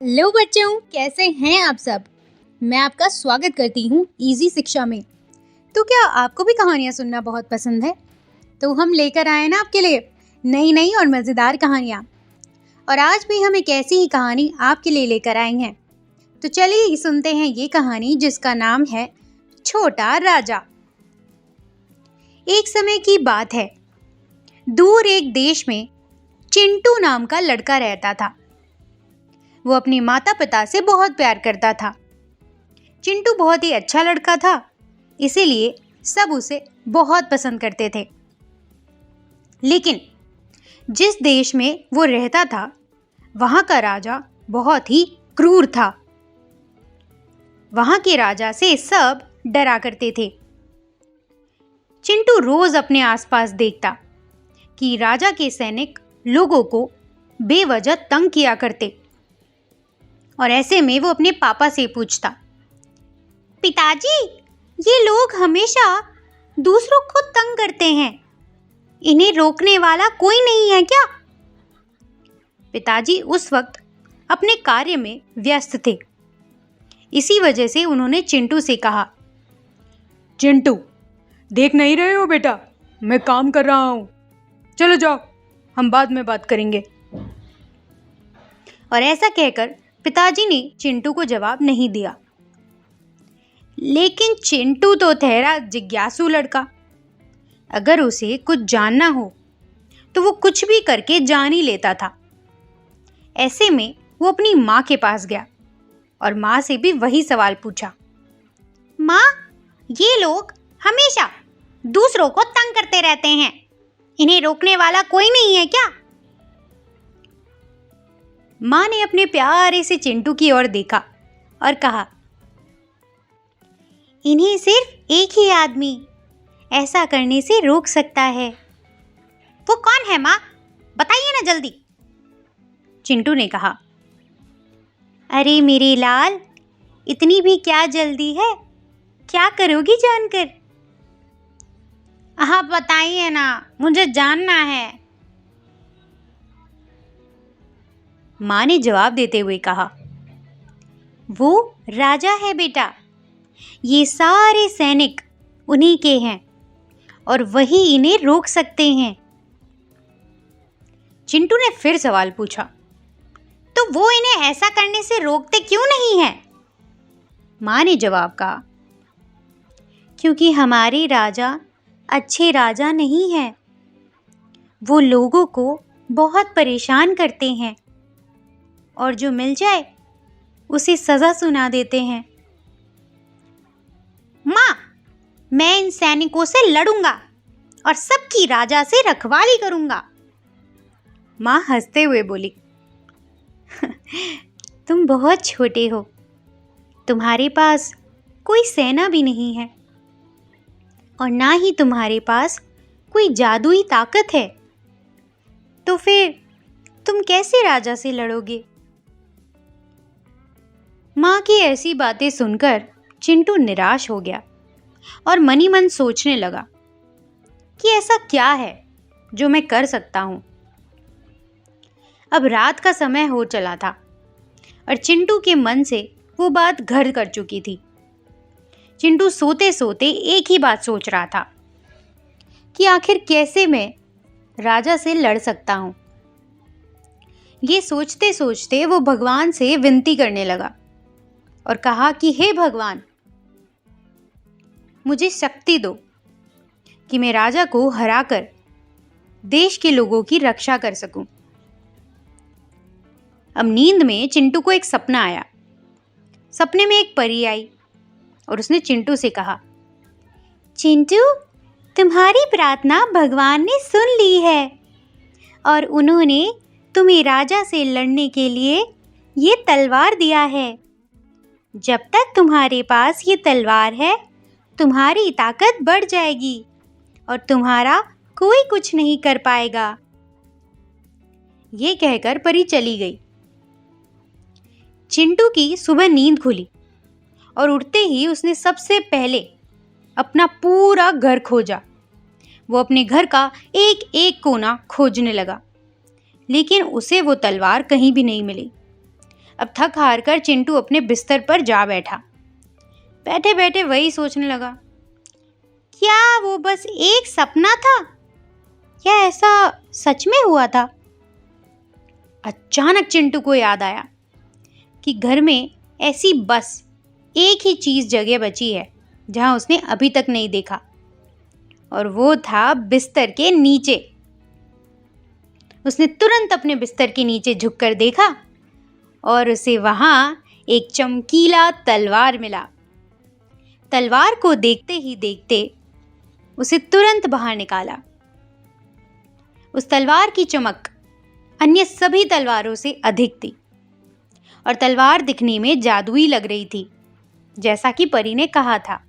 Hello बच्चों, कैसे हैं आप सब। मैं आपका स्वागत करती हूँ इजी शिक्षा में। तो क्या आपको भी कहानियाँ सुनना बहुत पसंद है? तो हम लेकर आए ना आपके लिए नई नई और मज़ेदार कहानियाँ। और आज भी हम एक ऐसी ही कहानी आपके लिए लेकर आए हैं। तो चलिए सुनते हैं ये कहानी जिसका नाम है छोटा राजा। एक समय की बात है, दूर एक देश में चिंटू नाम का लड़का रहता था। वो अपने माता पिता से बहुत प्यार करता था। चिंटू बहुत ही अच्छा लड़का था, इसीलिए सब उसे बहुत पसंद करते थे। लेकिन जिस देश में वो रहता था, वहाँ का राजा बहुत ही क्रूर था। वहाँ के राजा से सब डरा करते थे। चिंटू रोज अपने आसपास देखता कि राजा के सैनिक लोगों को बेवजह तंग किया करते। और ऐसे में वो अपने पापा से पूछता, पिताजी, ये लोग हमेशा दूसरों को तंग करते हैं, इन्हें रोकने वाला कोई नहीं है क्या? पिताजी उस वक्त अपने कार्य में व्यस्त थे। इसी वजह से उन्होंने चिंटू से कहा, चिंटू, देख नहीं रहे हो बेटा, मैं काम कर रहा हूँ, चलो जाओ, हम बाद में बात करेंगे। और ऐसा कहकर पिताजी ने चिंटू को जवाब नहीं दिया। लेकिन चिंटू तो ठहरा जिज्ञासु लड़का। अगर उसे कुछ जानना हो तो वो कुछ भी करके जान ही लेता था। ऐसे में वो अपनी माँ के पास गया और माँ से भी वही सवाल पूछा, माँ, ये लोग हमेशा दूसरों को तंग करते रहते हैं, इन्हें रोकने वाला कोई नहीं है क्या? माँ ने अपने प्यारे से चिंटू की ओर देखा और कहा, इन्हें सिर्फ एक ही आदमी ऐसा करने से रोक सकता है। वो कौन है माँ? बताइए ना जल्दी। चिंटू ने कहा, अरे मेरे लाल, इतनी भी क्या जल्दी है, क्या करोगी जानकर? आप बताइए ना, मुझे जानना है। माँ ने जवाब देते हुए कहा, वो राजा है बेटा, ये सारे सैनिक उन्हीं के हैं और वही इन्हें रोक सकते हैं। चिंटू ने फिर सवाल पूछा, तो वो इन्हें ऐसा करने से रोकते क्यों नहीं हैं? माँ ने जवाब कहा, क्योंकि हमारे राजा अच्छे राजा नहीं हैं, वो लोगों को बहुत परेशान करते हैं और जो मिल जाए उसे सजा सुना देते हैं। माँ, मैं इन सैनिकों से लड़ूंगा और सबकी राजा से रखवाली करूंगा। माँ हंसते हुए बोली, तुम बहुत छोटे हो, तुम्हारे पास कोई सेना भी नहीं है और ना ही तुम्हारे पास कोई जादुई ताकत है, तो फिर तुम कैसे राजा से लड़ोगे? माँ की ऐसी बातें सुनकर चिंटू निराश हो गया और मनी मन सोचने लगा कि ऐसा क्या है जो मैं कर सकता हूँ। अब रात का समय हो चला था और चिंटू के मन से वो बात घर कर चुकी थी। चिंटू सोते सोते एक ही बात सोच रहा था कि आखिर कैसे मैं राजा से लड़ सकता हूँ। ये सोचते सोचते वो भगवान से विनती करने लगा और कहा कि हे भगवान, मुझे शक्ति दो कि मैं राजा को हराकर देश के लोगों की रक्षा कर सकूं। अब नींद में चिंटू को एक सपना आया। सपने में एक परी आई और उसने चिंटू से कहा, चिंटू, तुम्हारी प्रार्थना भगवान ने सुन ली है और उन्होंने तुम्हें राजा से लड़ने के लिए ये तलवार दिया है। जब तक तुम्हारे पास ये तलवार है, तुम्हारी ताकत बढ़ जाएगी और तुम्हारा कोई कुछ नहीं कर पाएगा। ये कहकर परी चली गई। चिंटू की सुबह नींद खुली और उठते ही उसने सबसे पहले अपना पूरा घर खोजा। वो अपने घर का एक एक कोना खोजने लगा, लेकिन उसे वो तलवार कहीं भी नहीं मिली। अब थक हार कर चिंटू अपने बिस्तर पर जा बैठा। बैठे बैठे वही सोचने लगा, क्या वो बस एक सपना था या ऐसा सच में हुआ था? अचानक चिंटू को याद आया कि घर में ऐसी बस एक ही चीज जगह बची है जहां उसने अभी तक नहीं देखा, और वो था बिस्तर के नीचे। उसने तुरंत अपने बिस्तर के नीचे झुककर देखा और उसे वहां एक चमकीला तलवार मिला। तलवार को देखते ही देखते उसे तुरंत बाहर निकाला। उस तलवार की चमक अन्य सभी तलवारों से अधिक थी और तलवार दिखने में जादुई लग रही थी, जैसा कि परी ने कहा था।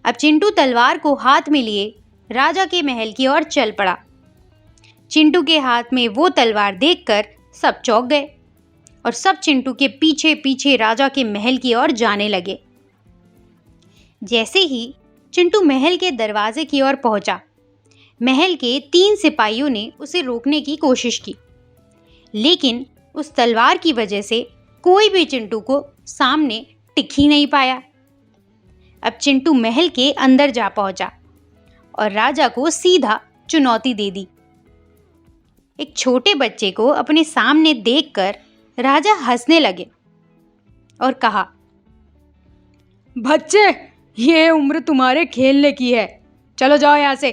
अब चिंटू तलवार को हाथ में लिए राजा के महल की ओर चल पड़ा। चिंटू के हाथ में वो तलवार देखकर सब चौंक गए और सब चिंटू के पीछे पीछे राजा के महल की ओर जाने लगे। जैसे ही चिंटू महल के दरवाजे की ओर पहुंचा, महल के 3 सिपाहियों ने उसे रोकने की कोशिश की, लेकिन उस तलवार की वजह से कोई भी चिंटू को सामने टिक ही नहीं पाया। अब चिंटू महल के अंदर जा पहुंचा और राजा को सीधा चुनौती दे दी। एक छोटे बच्चे को अपने सामने देखकर राजा हंसने लगे और कहा, बच्चे, ये उम्र तुम्हारे खेलने की है, चलो जाओ यहाँ से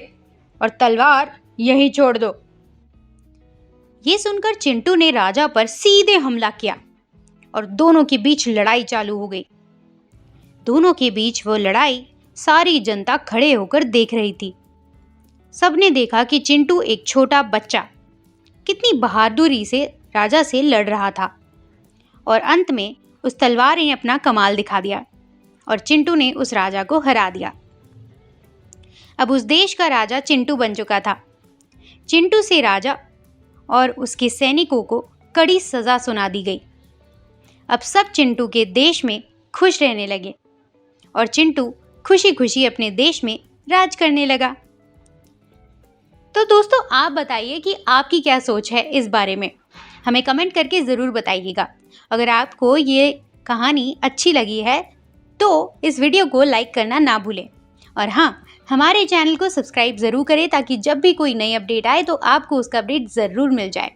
और तलवार यहीं छोड़ दो। ये सुनकर चिंटू ने राजा पर सीधे हमला किया और दोनों के बीच लड़ाई चालू हो गई। दोनों के बीच वो लड़ाई सारी जनता खड़े होकर देख रही थी। सबने देखा कि चिंटू एक छोटा बच्चा कितनी बहादुरी से राजा से लड़ रहा था और अंत में उस तलवार ने अपना कमाल दिखा दिया और चिंटू ने उस राजा को हरा दिया। अब उस देश का राजा चिंटू बन चुका था। चिंटू से राजा और उसके सैनिकों को कड़ी सजा सुना दी गई। अब सब चिंटू के देश में खुश रहने लगे और चिंटू खुशी खुशी अपने देश में राज करने लगा। तो दोस्तों, आप बताइए कि आपकी क्या सोच है इस बारे में, हमें कमेंट करके ज़रूर बताइएगा। अगर आपको ये कहानी अच्छी लगी है तो इस वीडियो को लाइक करना ना भूलें और हाँ, हमारे चैनल को सब्सक्राइब ज़रूर करें ताकि जब भी कोई नई अपडेट आए तो आपको उसका अपडेट ज़रूर मिल जाए।